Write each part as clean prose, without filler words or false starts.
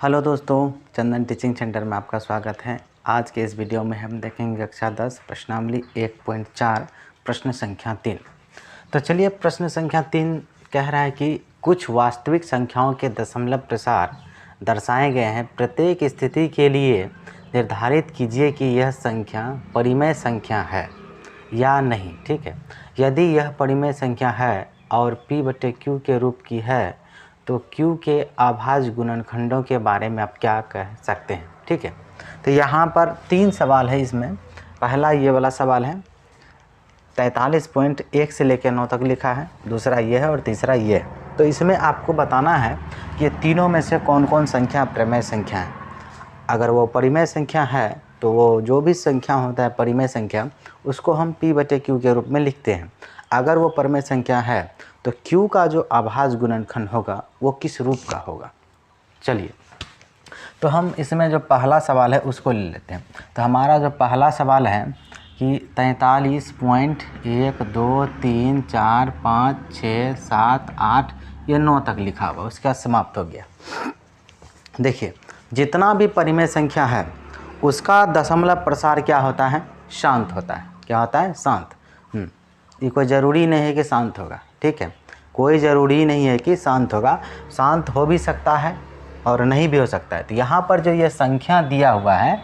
Hello दोस्तों, चंदन teaching centre में आपका स्वागत है। आज के इस वीडियो में हम देखेंगे कक्षा 10 प्रश्नावली 1.4 प्रश्न संख्या 3। तो चलिए, प्रश्न संख्या 3 कह रहा है कि कुछ वास्तविक संख्याओं के दशमलव प्रसार दर्शाए गए हैं। प्रत्येक स्थिति के लिए निर्धारित कीजिए कि यह संख्या परिमेय संख्या है या नहीं। ठीक है, यदि यह परिमेय संख्या है और P/Q के रूप की है तो Q के अभाज्य गुणनखंडों के बारे में आप क्या कह सकते हैं। ठीक है, तो यहाँ पर 3 सवाल है। इसमें पहला ये वाला सवाल है, 43.1 से लेकर 9 तक लिखा है, दूसरा ये है और तीसरा ये है। तो इसमें आपको बताना है कि तीनों में से कौन कौन संख्या परिमेय संख्या है। अगर वो परिमेय संख्या है तो वो जो भी संख्या होता है परिमेय संख्या, उसको हम P/Q के रूप में लिखते हैं। अगर वो परिमेय संख्या है तो Q का जो अभाज्य गुणनखंड होगा वो किस रूप का होगा। चलिए, तो हम इसमें जो पहला सवाल है उसको ले लेते हैं। तो हमारा जो पहला सवाल है कि 43.1 2 3 4 5 6 7 8 ये 9 तक लिखा हुआ, उसके बाद समाप्त हो गया। देखिए, जितना भी परिमेय संख्या है उसका दशमलव प्रसार क्या होता है, शांत होता है। क्या होता है, शांत। ये कोई ज़रूरी नहीं है कि शांत होगा। ठीक है, कोई ज़रूरी नहीं है कि शांत होगा, शांत हो भी सकता है और नहीं भी हो सकता है। तो यहाँ पर जो ये संख्या दिया हुआ है,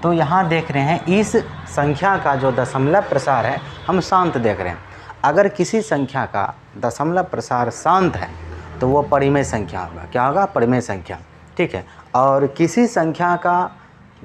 तो यहाँ देख रहे हैं इस संख्या का जो दशमलव प्रसार है हम शांत देख रहे हैं। अगर किसी संख्या का दशमलव प्रसार शांत है तो वो परिमेय संख्या होगा। क्या होगा, परिमेय संख्या। ठीक है, और किसी संख्या का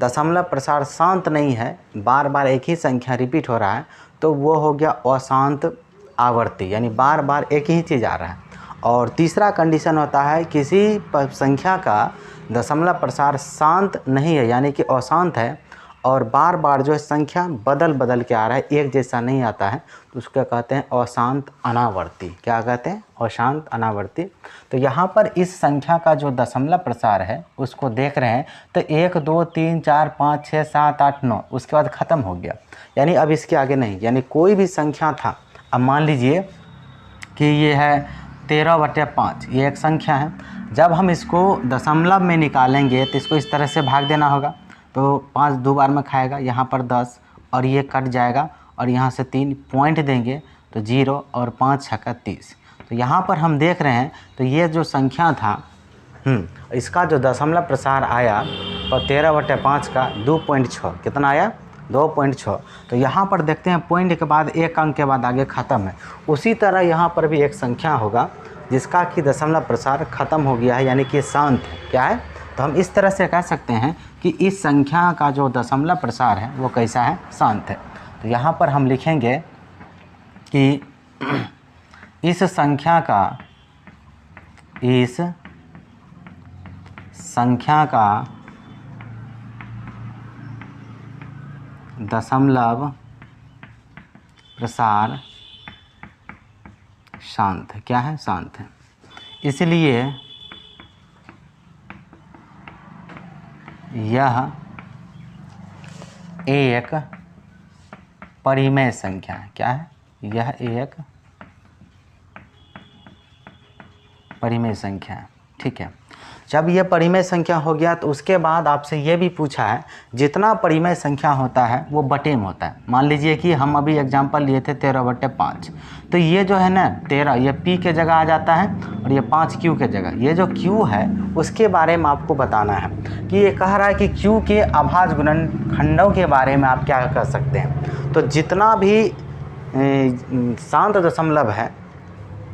दशमलव प्रसार शांत नहीं है, बार बार एक ही संख्या रिपीट हो रहा है, तो वो हो गया अशांत आवर्ती, यानी बार बार एक ही चीज़ आ रहा है। और तीसरा कंडीशन होता है किसी संख्या का दशमलव प्रसार शांत नहीं है, यानी कि अशांत है, और बार बार जो है संख्या बदल बदल के आ रहा है, एक जैसा नहीं आता है, तो उसको कहते हैं अशांत अनावर्ती। क्या कहते हैं, अशांत अनावर्ती। तो यहाँ पर इस संख्या का जो दशमलव प्रसार है उसको देख रहे हैं, तो 1 2 3 4 5 6 7 8 9, उसके बाद ख़त्म हो गया, यानी अब इसके आगे नहीं। यानी कोई भी संख्या था, अब मान लीजिए कि ये है 13/5, ये एक संख्या है। जब हम इसको दशमलव में निकालेंगे तो इसको इस तरह से भाग देना होगा, तो 5 2 बार में खाएगा, यहाँ पर 10 और ये कट जाएगा, और यहाँ से 3 पॉइंट देंगे तो 0 और 5 छक्का 30। तो यहाँ पर हम देख रहे हैं, तो ये जो संख्या था इसका जो दशमलव प्रसार आया और 13/5 का 2.6, कितना आया, 2.6। तो यहाँ पर देखते हैं पॉइंट के बाद एक अंक के बाद आगे ख़त्म है। उसी तरह यहाँ पर भी एक संख्या होगा जिसका कि दशमलव प्रसार ख़त्म हो गया है, यानी कि शांत है। क्या है, तो हम इस तरह से कह सकते हैं कि इस संख्या का जो दशमलव प्रसार है वो कैसा है, शांत है। तो यहाँ पर हम लिखेंगे कि इस संख्या का दशमलव प्रसार शांत है। क्या है, शांत है। इसलिए यह एक परिमेय संख्या है। क्या है, यह एक परिमेय संख्या है। ठीक है, जब यह परिमेय संख्या हो गया तो उसके बाद आपसे ये भी पूछा है जितना परिमेय संख्या होता है वो बटे में होता है। मान लीजिए कि हम अभी एग्जांपल लिए थे 13/5, तो ये जो है ना 13, ये P के जगह आ जाता है और ये 5 Q के जगह। ये जो Q है उसके बारे में आपको बताना है कि ये कह रहा है कि Q के अभाज्य गुणनखंडों के बारे में आप क्या कर सकते हैं। तो जितना भी शांत दशमलव है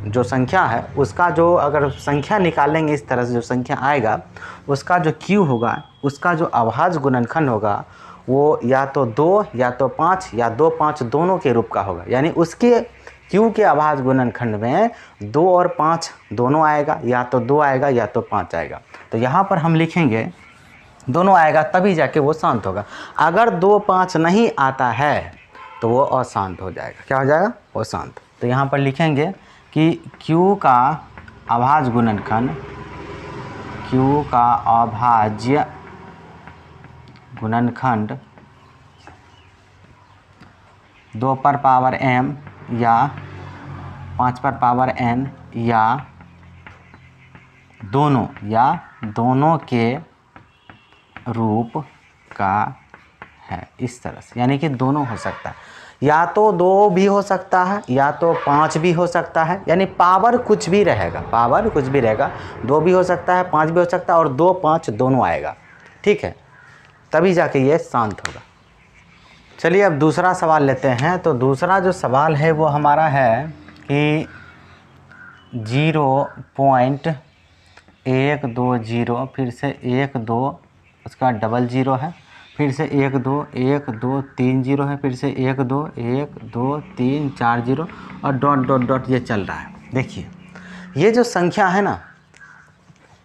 जो संख्या है, उसका जो अगर संख्या निकालेंगे इस तरह से जो संख्या आएगा, उसका जो Q होगा, उसका जो अभाज्य गुणनखंड होगा वो या तो 2 या तो 5 या 2 5 दोनों के रूप का होगा। यानी उसके Q के अभाज्य गुणनखंड में 2 और 5 दोनों आएगा, या तो 2 आएगा या तो 5 आएगा। तो यहाँ पर हम लिखेंगे दोनों आएगा तभी जाके वो शांत होगा। अगर 2 5 नहीं आता है तो वो अशांत हो जाएगा। क्या हो जाएगा, वो शांत। तो यहाँ पर लिखेंगे कि Q का अभाज्य गुणनखंड, Q का अभाज्य गुणनखंड 2 पर पावर m या 5 पर पावर n या दोनों के रूप का है, इस तरह से। यानी कि दोनों हो सकता है, या तो 2 भी हो सकता है या तो 5 भी हो सकता है, यानी पावर कुछ भी रहेगा, पावर कुछ भी रहेगा, 2 भी हो सकता है, 5 भी हो सकता है, और 2 5 दोनों आएगा, ठीक है, तभी जाके ये शांत होगा। चलिए अब दूसरा सवाल लेते हैं। तो दूसरा जो सवाल है वो हमारा है कि 0.120, फिर से 1 2 उसका डबल 0 है, फिर से 1 2 1 2 3 0 है, फिर से 1 2 1 2 3 4 0 और डॉट डॉट डॉट ये चल रहा है। देखिए ये जो संख्या है ना,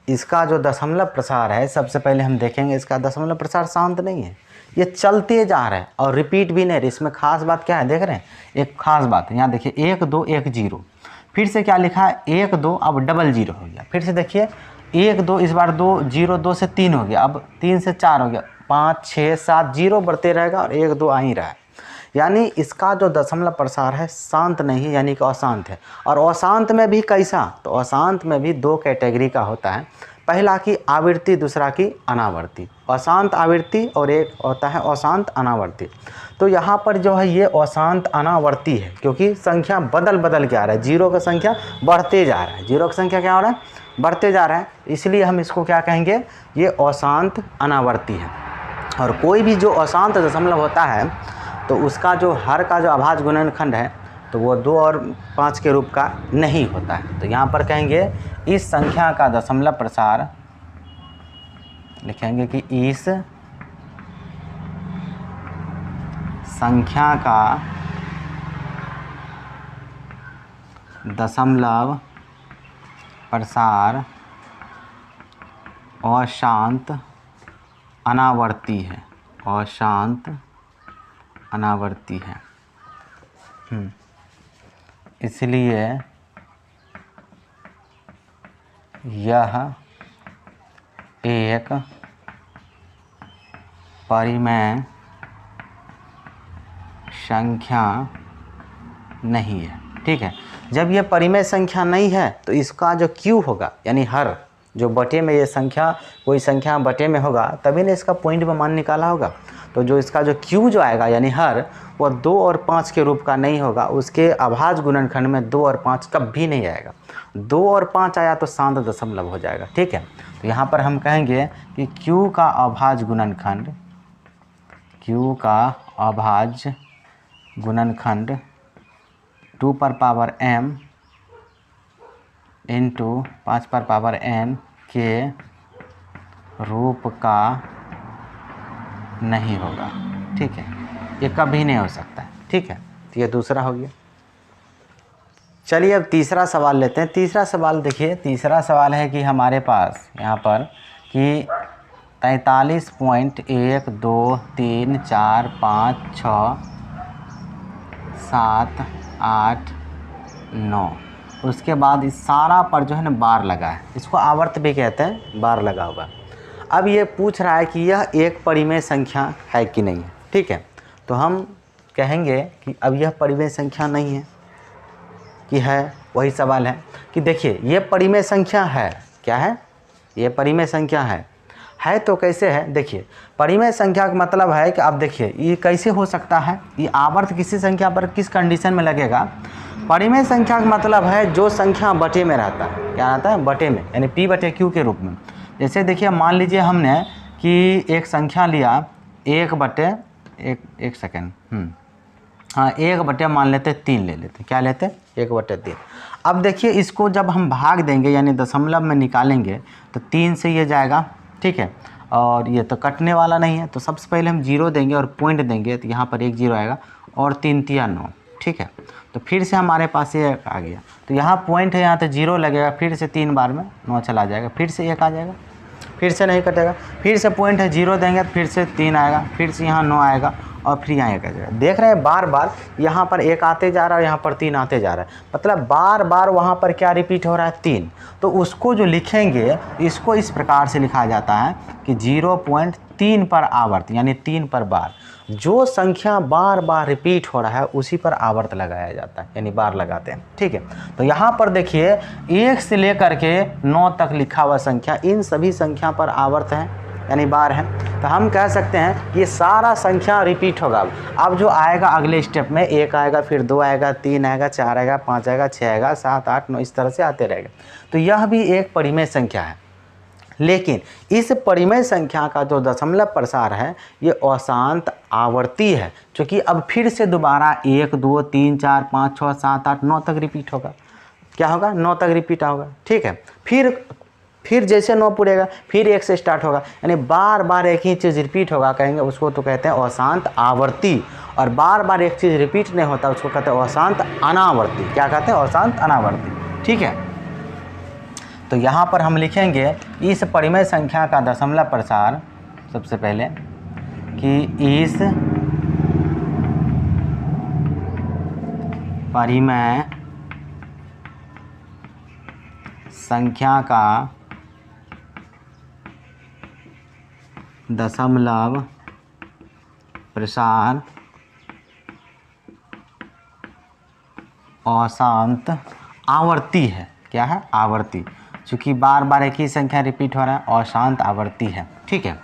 इसका जो दशमलव प्रसार है, सबसे पहले हम देखेंगे इसका दशमलव प्रसार शांत नहीं है, ये चलते जा रहा है और रिपीट भी नहीं। इसमें खास बात क्या है, देख रहे हैं, एक खास बात है, यहाँ देखिए 1 2 1 0, फिर से क्या लिखा है 1 2, अब डबल 0 हो गया, फिर से देखिए 1 2, इस बार 2 0 2 से 3 हो गया, अब 3 से 4 हो गया, 5 6 7 0 बढ़ते रहेगा और 1 2 आ ही रहा है। यानी इसका जो दशमलव प्रसार है शांत नहीं है, यानी कि अशांत है। और अशांत में भी कैसा, तो अशांत में भी 2 कैटेगरी का होता है, पहला की आवृत्ति, दूसरा की अनावर्ती। अशांत आवृत्ति और एक होता है अशांत अनावर्ती। तो यहाँ पर जो है ये अशांत अनावर्ती है, क्योंकि संख्या बदल बदल के आ रहा है, 0 का संख्या बढ़ते जा रहा है, 0 की संख्या क्या हो रहा है, बढ़ते जा रहा है, इसलिए हम इसको क्या कहेंगे, ये अशांत अनावर्ती है। और कोई भी जो अशांत दशमलव होता है तो उसका जो हर का जो अभाज्य गुणनखंड है तो वो 2 और 5 के रूप का नहीं होता है। तो यहाँ पर कहेंगे इस संख्या का दशमलव प्रसार, लिखेंगे कि इस संख्या का दशमलव प्रसार अशांत अनावर्ती है, अशांत अनावर्ती है। इसलिए यह एक परिमेय संख्या नहीं है, ठीक है। जब यह परिमेय संख्या नहीं है तो इसका जो Q होगा, यानी हर जो बटे में ये संख्या, कोई संख्या बटे में होगा तभी ने इसका पॉइंट में मान निकाला होगा। तो जो इसका जो Q जो आएगा यानी हर, वो 2 और 5 के रूप का नहीं होगा, उसके अभाज्य गुणनखंड में 2 और 5 कभी नहीं आएगा। 2 और 5 आया तो शांत दशमलव हो जाएगा, ठीक है। तो यहाँ पर हम कहेंगे कि Q का अभाज्य गुणनखंड, Q का अभाज्य गुणनखंड 2 पर पावर m इंटू 5 पर पावर n के रूप का नहीं होगा, ठीक है, ये कभी नहीं हो सकता है, ठीक है। तो ये दूसरा हो गया। चलिए अब तीसरा सवाल लेते हैं। तीसरा सवाल देखिए, तीसरा सवाल है कि हमारे पास यहाँ पर कि 43.1234567 8 9, उसके बाद इस सारा पर जो है ना बार लगा है, इसको आवर्त भी कहते हैं, बार लगा हुआ। अब ये पूछ रहा है कि यह एक परिमेय संख्या है कि नहीं है, ठीक है। तो हम कहेंगे कि अब यह परिमेय संख्या नहीं है कि है, वही सवाल है कि देखिए ये परिमेय संख्या है, क्या है, ये परिमेय संख्या है तो कैसे है। देखिए परिमेय संख्या का मतलब है कि अब देखिए ये कैसे हो सकता है, ये आवर्त किसी संख्या पर किस कंडीशन में लगेगा। परिमेय संख्या का मतलब है जो संख्या बटे में रहता है, क्या रहता है, बटे में, यानी P बटे Q के रूप में। जैसे देखिए मान लीजिए हमने कि एक संख्या लिया 1 बटे 1 मान लेते 3 ले लेते, क्या लेते 1 बटे 3। अब देखिए इसको जब हम भाग देंगे यानी दशमलव में निकालेंगे तो 3 से ये जाएगा, ठीक है, और ये तो कटने वाला नहीं है, तो सबसे पहले हम 0 देंगे और पॉइंट देंगे, तो यहाँ पर 1 0 आएगा और 3 3 9, ठीक है। तो फिर से हमारे पास ये आ गया, तो यहाँ पॉइंट है, यहाँ तो 0 लगेगा, फिर से 3 बार में 9 चला जाएगा, फिर से 1 आ जाएगा, फिर से नहीं कटेगा, फिर से पॉइंट है 0 देंगे तो फिर से 3 आएगा, फिर से यहाँ 9 आएगा और फिर यहाँ 1 आ जाएगा। देख रहे हैं बार बार यहाँ पर 1 आते जा रहा है, यहाँ पर 3 आते जा रहा है, मतलब बार बार वहाँ पर क्या रिपीट हो रहा है, 3। तो उसको जो लिखेंगे इसको इस प्रकार से लिखा जाता है कि 0.3 पर आवर्त, यानी 3 पर बार। जो संख्या बार बार रिपीट हो रहा है उसी पर आवर्त लगाया जाता है, यानी बार लगाते हैं, ठीक है। तो यहाँ पर देखिए 1 से लेकर के 9 तक लिखा हुआ संख्या, इन सभी संख्या पर आवर्त है, यानी बार है। तो हम कह सकते हैं ये सारा संख्या रिपीट होगा। अब जो आएगा अगले स्टेप में 1 आएगा, फिर 2 आएगा, 3 आएगा, 4 आएगा, 5 आएगा, 6 आएगा, 7, 8, 9 इस तरह से आते रहेगा। तो यह भी एक परिमेय संख्या है, लेकिन इस परिमेय संख्या का जो दशमलव प्रसार है ये अशांत आवर्ती है, क्योंकि अब फिर से दोबारा 1, 2, 3, 4, 5, 6, 7, 8, 9 तक रिपीट होगा। क्या होगा? 9 तक रिपीट होगा। ठीक है, फिर जैसे 9 पूरेगा फिर 1 से स्टार्ट होगा, यानी बार बार एक ही चीज़ रिपीट होगा, कहेंगे उसको तो कहते हैं अशांत आवर्ती। और बार बार एक चीज़ रिपीट नहीं होता उसको कहते हैं अशांत अनावर्ती। क्या कहते हैं? अशांत अनावर्ती। ठीक है, तो यहाँ पर हम लिखेंगे इस परिमेय संख्या का दशमलव प्रसार, सबसे पहले कि इस परिमेय संख्या का दशमलव प्रसार अशांत आवर्ती है। क्या है? आवर्ती, क्योंकि बार बार एक ही संख्या रिपीट हो रहा है, अशांत आवर्ती है। ठीक है,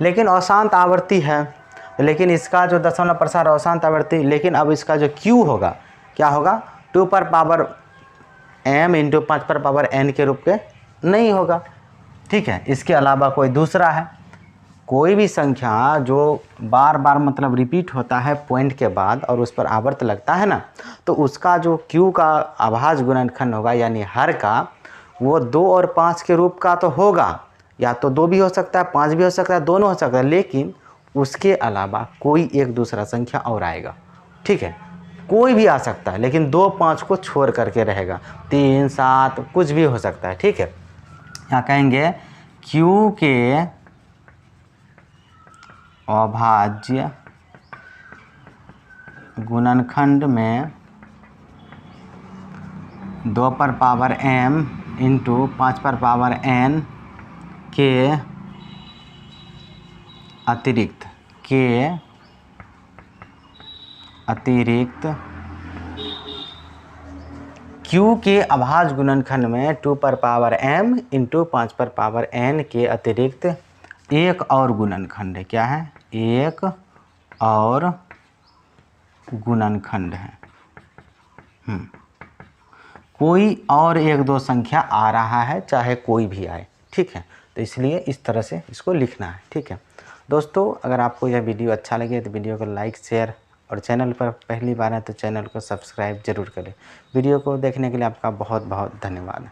लेकिन अशांत आवर्ती है, लेकिन इसका जो दशमलव प्रसार अशांत आवर्ती, लेकिन अब इसका जो Q होगा क्या होगा? 2 पर पावर m इंटू 5 पर पावर n के रूप के नहीं होगा। ठीक है, इसके अलावा कोई दूसरा है। कोई भी संख्या जो बार बार मतलब रिपीट होता है पॉइंट के बाद और उस पर आवर्त लगता है ना, तो उसका जो Q का अभाज्य गुणनखंड होगा यानी हर का, वो 2 और 5 के रूप का तो होगा, या तो 2 भी हो सकता है, 5 भी हो सकता है, दोनों हो सकता है, लेकिन उसके अलावा कोई एक दूसरा संख्या और आएगा। ठीक है, कोई भी आ सकता है, लेकिन 2, 5 को छोड़ करके रहेगा, 3, 7 कुछ भी हो सकता है। ठीक है, यहाँ कहेंगे Q के अभाज्य गुणनखंड में 2 पर पावर m इंटू 5 पर पावर n के अतिरिक्त Q के अभाज्य गुणनखंड में 2 पर पावर m इंटू 5 पर पावर n के अतिरिक्त एक और गुणनखंड है। क्या है? एक और गुणनखंड है। कोई और 1-2 संख्या आ रहा है, चाहे कोई भी आए। ठीक है, तो इसलिए इस तरह से इसको लिखना है। ठीक है दोस्तों, अगर आपको यह वीडियो अच्छा लगे तो वीडियो को लाइक, शेयर और चैनल पर पहली बार है तो चैनल को सब्सक्राइब जरूर करें। वीडियो को देखने के लिए आपका बहुत बहुत धन्यवाद।